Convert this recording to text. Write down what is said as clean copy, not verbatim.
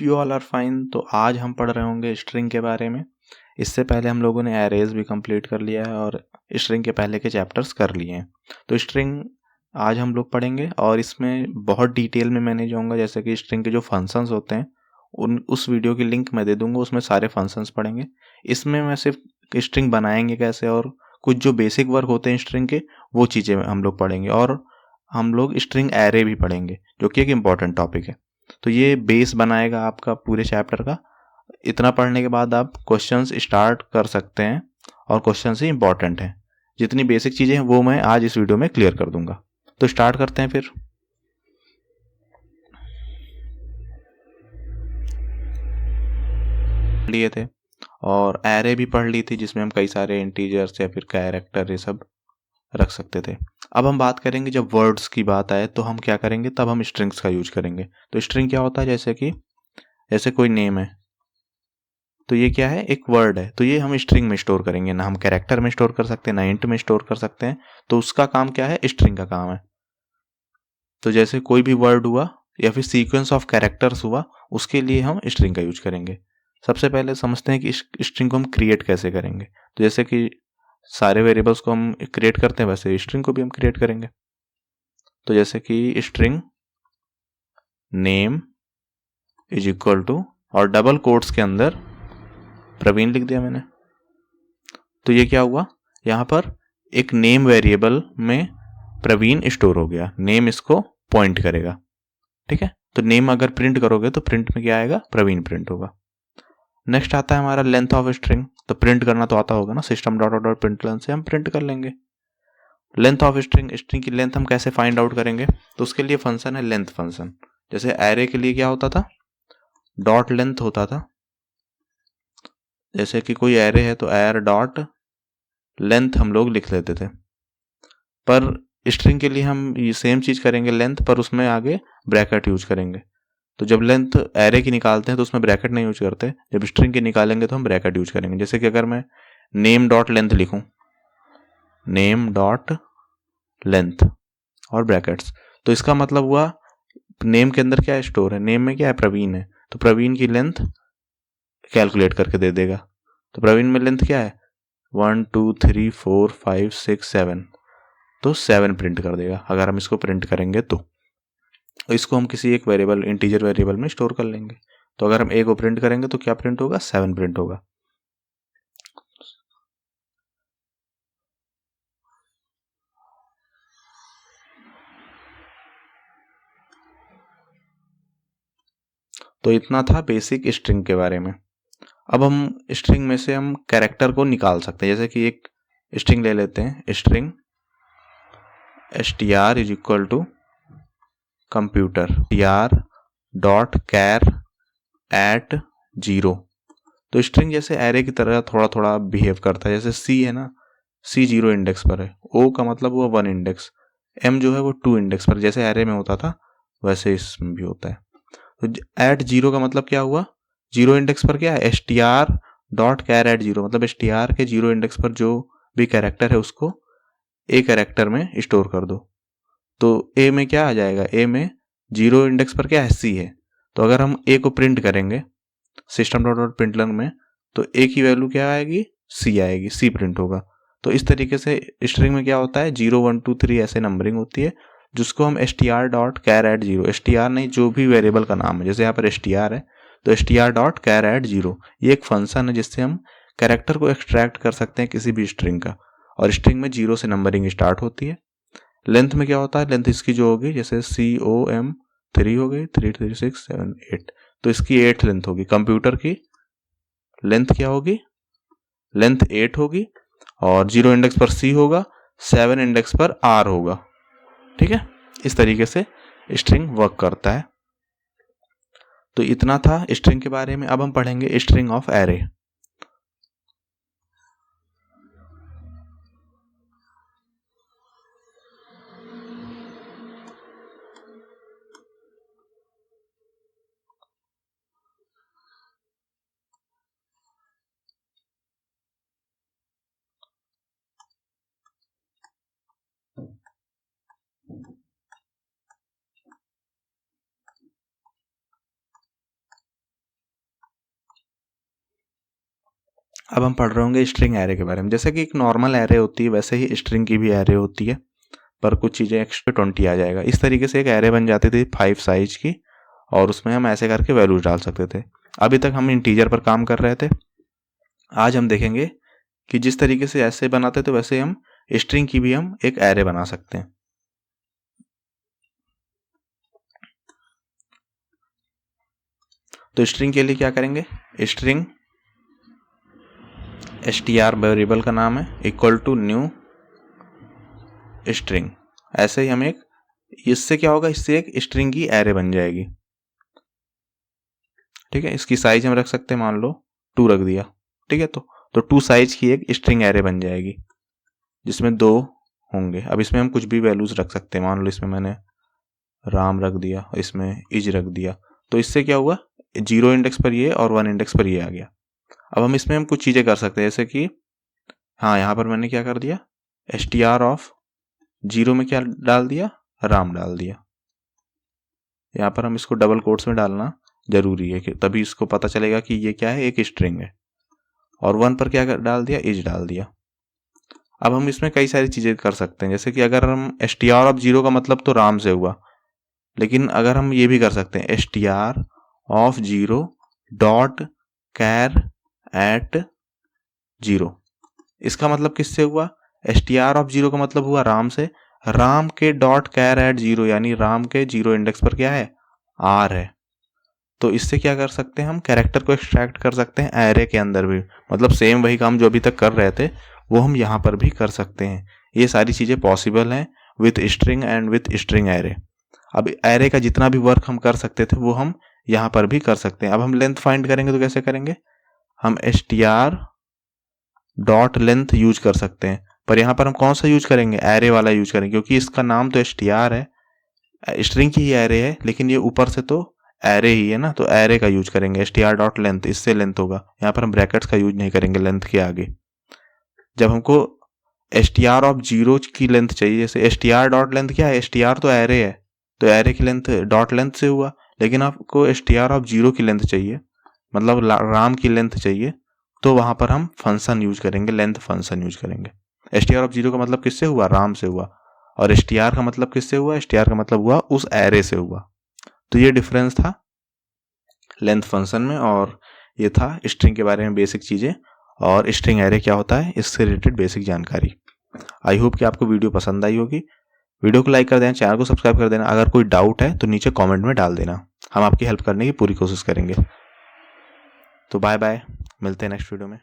You all are fine. तो आज हम पढ़ रहे होंगे स्ट्रिंग के बारे में। इससे पहले हम लोगों ने एरेज भी कंप्लीट कर लिया है और स्ट्रिंग के पहले के चैप्टर्स कर लिए हैं। तो स्ट्रिंग आज हम लोग पढ़ेंगे और इसमें बहुत डिटेल में मैं नहीं जाऊँगा। जैसे कि स्ट्रिंग के जो फंक्शंस होते हैं उस वीडियो की लिंक मैं दे दूँगा, उसमें सारे फंक्शंस पढ़ेंगे। इसमें मैं सिर्फ स्ट्रिंग बनाएंगे कैसे और कुछ जो बेसिक वर्क होते हैं स्ट्रिंग के वो चीज़ें हम लोग पढ़ेंगे, और हम लोग स्ट्रिंग एरे भी पढ़ेंगे जो कि एक इम्पॉर्टेंट टॉपिक है। तो ये बेस बनाएगा आपका पूरे चैप्टर का। इतना पढ़ने के बाद आप क्वेश्चंस स्टार्ट कर सकते हैं और क्वेश्चंस ही इंपॉर्टेंट हैं। जितनी बेसिक चीज़ें हैं वो मैं आज इस वीडियो में क्लियर कर दूंगा। तो स्टार्ट करते हैं फिर। लिए थे और एरे भी पढ़ ली थी जिसमें हम कई सारे इंटीजर्स या फिर कैरेक्टर ये सब रख सकते थे। अब हम बात करेंगे जब वर्ड्स की बात आए तो हम क्या करेंगे, तब हम स्ट्रिंग्स का यूज करेंगे। तो स्ट्रिंग क्या होता है, जैसे कोई नेम है तो ये क्या है, एक वर्ड है, तो ये हम स्ट्रिंग में स्टोर करेंगे। ना हम कैरेक्टर में स्टोर कर सकते हैं ना इंट में स्टोर कर सकते हैं। तो उसका काम क्या है, स्ट्रिंग का काम है। तो जैसे कोई भी वर्ड हुआ या फिर सीक्वेंस ऑफ कैरेक्टर्स हुआ, उसके लिए हम स्ट्रिंग का यूज करेंगे। सबसे पहले समझते हैं कि स्ट्रिंग को हम क्रिएट कैसे करेंगे। तो जैसे कि सारे वेरिएबल्स को हम क्रिएट करते हैं वैसे स्ट्रिंग को भी हम क्रिएट करेंगे। तो जैसे कि string name is equal to और डबल कोट्स के अंदर प्रवीण लिख दिया मैंने। तो ये क्या हुआ, यहाँ पर एक नेम वेरिएबल में प्रवीण स्टोर हो गया। नेम इसको पॉइंट करेगा, ठीक है। तो नेम अगर प्रिंट करोगे तो प्रिंट में क्या आएगा, प्रवीण प्रिंट होगा। नेक्स्ट आता है हमारा लेंथ ऑफ स्ट्रिंग। तो प्रिंट करना तो आता होगा ना, सिस्टम डॉट डॉट प्रिंट से हम प्रिंट कर लेंगे लेंथ ऑफ स्ट्रिंग। स्ट्रिंग की लेंथ हम कैसे फाइंड आउट करेंगे, तो उसके लिए फंक्शन है लेंथ फंक्शन। जैसे एरे के लिए क्या होता था, डॉट लेंथ होता था। जैसे कि कोई एरे है तो एर डॉट लेंथ हम लोग लिख लेते थे। पर स्ट्रिंग के लिए हम ये सेम चीज करेंगे लेंथ, पर उसमें आगे ब्रैकेट यूज करेंगे। तो जब लेंथ एरे की निकालते हैं तो उसमें ब्रैकेट नहीं यूज करते, जब स्ट्रिंग की निकालेंगे तो हम ब्रैकेट यूज करेंगे। जैसे कि अगर मैं नेम डॉट लेंथ लिखूं, नेम डॉट लेंथ और ब्रैकेट्स, तो इसका मतलब हुआ नेम के अंदर क्या स्टोर है, नेम में क्या है, प्रवीण है। तो प्रवीण की लेंथ कैलकुलेट करके दे देगा। तो प्रवीण में लेंथ क्या है, 1 2 3 4 5 6 7, तो 7 प्रिंट कर देगा अगर हम इसको प्रिंट करेंगे तो। इसको हम किसी एक वेरिएबल, इंटीजर वेरिएबल में स्टोर कर लेंगे। तो अगर हम ए को प्रिंट करेंगे तो क्या प्रिंट होगा, 7 प्रिंट होगा। तो इतना था बेसिक स्ट्रिंग के बारे में। अब हम स्ट्रिंग में से हम कैरेक्टर को निकाल सकते हैं। जैसे कि एक स्ट्रिंग ले लेते हैं, string str is equal to computer tr dot char at 0। तो स्ट्रिंग जैसे एरे की तरह थोड़ा थोड़ा बिहेव करता है। जैसे सी है ना, सी 0 इंडेक्स पर है, ओ का मतलब हुआ 1 इंडेक्स, एम जो है वो 2 इंडेक्स पर, जैसे एरे में होता था वैसे इसमें भी होता है। तो एट 0 का मतलब क्या हुआ, 0 इंडेक्स पर क्या है, S T R dot char at 0, मतलब एस टी आर के 0 इंडेक्स पर जो भी कैरेक्टर है उसको ए कैरेक्टर में स्टोर कर दो। तो ए में क्या आ जाएगा, ए में 0 इंडेक्स पर क्या है, सी है। तो अगर हम ए को प्रिंट करेंगे सिस्टम डॉट डॉट प्रिंटलन में, तो ए की वैल्यू क्या आएगी, सी आएगी, सी प्रिंट होगा। तो इस तरीके से स्ट्रिंग में क्या होता है, 0 1 2 3 ऐसे नंबरिंग होती है, जिसको हम S T R dot char at 0, S T R नहीं जो भी वेरिएबल का नाम है, जैसे यहाँ पर एस टी आर है तो S T R dot char at 0, ये एक फंक्शन है जिससे हम कैरेक्टर को एक्सट्रैक्ट कर सकते हैं किसी भी स्ट्रिंग का। और स्ट्रिंग में 0 से नंबरिंग स्टार्ट होती है। लेंथ में क्या होता है, लेंथ इसकी जो होगी, जैसे सी ओ एम 3 हो गई, 3 3 6 7 8, तो इसकी 8 लेंथ होगी। कंप्यूटर की लेंथ क्या होगी, लेंथ 8 होगी, और 0 इंडेक्स पर सी होगा, 7 इंडेक्स पर आर होगा, ठीक है। इस तरीके से स्ट्रिंग वर्क करता है। तो इतना था स्ट्रिंग के बारे में। अब हम पढ़ेंगे स्ट्रिंग ऑफ एरे। अब हम पढ़ रहे होंगे स्ट्रिंग एरे के बारे में। जैसे कि एक नॉर्मल एरे होती है वैसे ही स्ट्रिंग की भी एरे होती है, पर कुछ चीज़ें एक्स्ट्रा 20 आ जाएगा। इस तरीके से एक एरे बन जाती थी 5 साइज की, और उसमें हम ऐसे करके वैल्यूज डाल सकते थे। अभी तक हम इंटीजर पर काम कर रहे थे। आज हम देखेंगे कि जिस तरीके से ऐसे बनाते थे वैसे हम स्ट्रिंग की भी हम एक एरे बना सकते हैं। तो स्ट्रिंग के लिए क्या करेंगे, स्ट्रिंग str वेरिएबल का नाम है इक्वल टू न्यू स्ट्रिंग। ऐसे ही हम एक, इससे क्या होगा, इससे एक स्ट्रिंग की एरे बन जाएगी। ठीक है, इसकी साइज हम रख सकते हैं, मान लो 2 रख दिया। ठीक है, तो 2 साइज की एक स्ट्रिंग एरे बन जाएगी जिसमें 2 होंगे। अब इसमें हम कुछ भी वैल्यूज रख सकते हैं, मान लो इसमें मैंने राम रख दिया, इसमें इज रख दिया। तो इससे क्या हुआ, 0 इंडेक्स पर ये और 1 इंडेक्स पर ये आ गया। अब हम इसमें हम कुछ चीज़ें कर सकते हैं, जैसे कि हाँ, यहाँ पर मैंने क्या कर दिया, str ऑफ 0 में क्या डाल दिया, राम डाल दिया। यहाँ पर हम इसको डबल कोट्स में डालना जरूरी है कि तभी इसको पता चलेगा कि ये क्या है, एक स्ट्रिंग है। और 1 पर क्या डाल दिया, इज डाल दिया। अब हम इसमें कई सारी चीज़ें कर सकते हैं, जैसे कि अगर हम str ऑफ 0 का मतलब तो राम से हुआ, लेकिन अगर हम ये भी कर सकते हैं str of 0 dot char at 0, इसका मतलब किससे हुआ, str ऑफ 0 का मतलब हुआ राम से। राम के डॉट कैर एट 0 यानी राम के 0 इंडेक्स पर क्या है, r है। तो इससे क्या कर सकते हैं, हम कैरेक्टर को एक्सट्रैक्ट कर सकते हैं एरे के अंदर भी। मतलब सेम वही काम जो अभी तक कर रहे थे वो हम यहाँ पर भी कर सकते हैं। ये सारी चीज़ें पॉसिबल हैं with string and with string array. अब एरे का जितना भी वर्क हम कर सकते थे वो हम यहाँ पर भी कर सकते हैं। अब हम लेंथ फाइंड करेंगे तो कैसे करेंगे, हम str डॉट लेंथ यूज कर सकते हैं, पर यहाँ पर हम कौन सा यूज करेंगे, एरे वाला यूज करेंगे, क्योंकि इसका नाम तो str है, स्ट्रिंग की ही एरे है, लेकिन ये ऊपर से तो एरे ही है ना, तो एरे का यूज करेंगे str डॉट लेंथ, इससे लेंथ होगा। यहाँ पर हम ब्रैकेट्स का यूज नहीं करेंगे लेंथ के आगे। जब हमको str ऑफ 0 की लेंथ चाहिए, जैसे str डॉट लेंथ क्या है, str तो एरे है, तो एरे की लेंथ डॉट लेंथ से हुआ, लेकिन आपको str ऑफ 0 की लेंथ चाहिए, मतलब राम की लेंथ चाहिए, तो वहां पर हम फंक्शन यूज करेंगे, लेंथ फंक्शन यूज करेंगे। str ऑफ 0 का मतलब किससे हुआ, राम से हुआ, और str का मतलब किससे हुआ, str का मतलब हुआ उस एरे से हुआ। तो ये डिफरेंस था लेंथ फंक्शन में, और ये था स्ट्रिंग के बारे में बेसिक चीज़ें, और स्ट्रिंग एरे क्या होता है इससे रिलेटेड बेसिक जानकारी। आई होप कि आपको वीडियो पसंद आई होगी। वीडियो को लाइक कर देना, चैनल को सब्सक्राइब कर देना। अगर कोई डाउट है तो नीचे कमेंट में डाल देना, हम आपकी हेल्प करने की पूरी कोशिश करेंगे। तो बाय बाय, मिलते हैं नेक्स्ट वीडियो में।